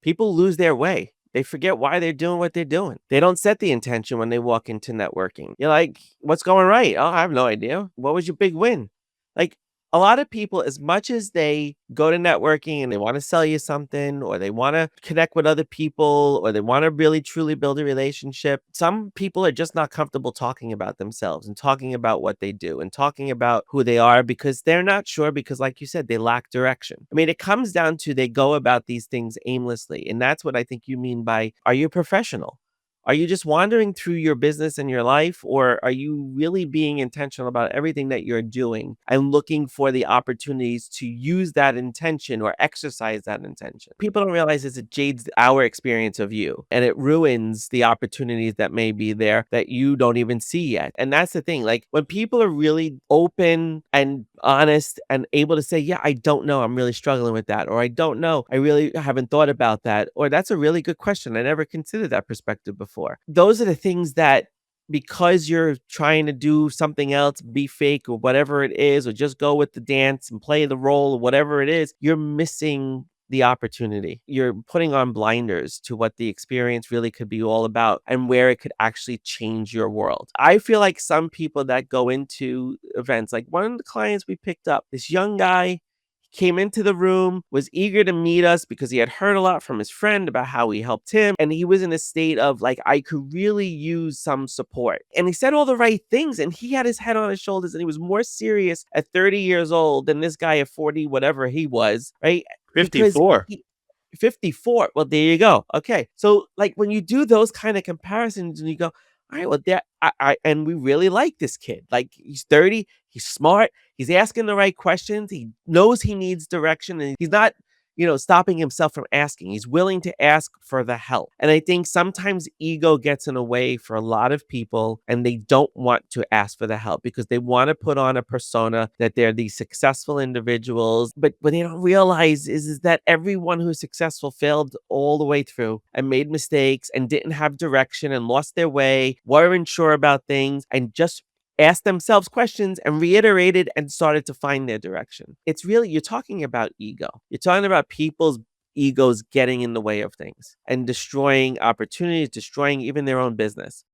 People lose their way. They forget why they're doing what they're doing. They don't set the intention when they walk into networking. You're like, what's going right? Oh, I have no idea. What was your big win? Like, a lot of people, as much as they go to networking and they want to sell you something, or they want to connect with other people, or they want to really truly build a relationship, some people are just not comfortable talking about themselves and talking about what they do and talking about who they are because they're not sure, because, like you said, they lack direction. I mean, it comes down to they go about these things aimlessly. And that's what I think you mean by, are you a professional? Are you just wandering through your business and your life, or are you really being intentional about everything that you're doing and looking for the opportunities to use that intention or exercise that intention? People don't realize is it jades our experience of you, and it ruins the opportunities that may be there that you don't even see yet. And that's the thing. Like, when people are really open and honest and able to say, yeah, I don't know, I'm really struggling with that, or I don't know, I really haven't thought about that, or that's a really good question, I never considered that perspective before. Those are the things that, because you're trying to do something else, be fake or whatever it is, or just go with the dance and play the role or whatever it is, you're missing the opportunity. You're putting on blinders to what the experience really could be all about and where it could actually change your world. I feel like some people that go into events, like one of the clients we picked up, this young guy came into the room, was eager to meet us because he had heard a lot from his friend about how we helped him. And he was in a state of like, I could really use some support. And he said all the right things. And he had his head on his shoulders, and he was more serious at 30 years old than this guy at 40, whatever he was, right? Because 54. 54. Well, there you go. Okay. So, like, when you do those kind of comparisons and you go, all right, well, there, and we really like this kid. Like, he's 30, he's smart, he's asking the right questions, he knows he needs direction, and he's not, stopping himself from asking. He's willing to ask for the help. And I think sometimes ego gets in the way for a lot of people, and they don't want to ask for the help because they want to put on a persona that they're these successful individuals. But what they don't realize is that everyone who's successful failed all the way through and made mistakes and didn't have direction and lost their way, weren't sure about things, and just asked themselves questions and reiterated and started to find their direction. It's really, you're talking about ego. You're talking about people's egos getting in the way of things and destroying opportunities, destroying even their own business.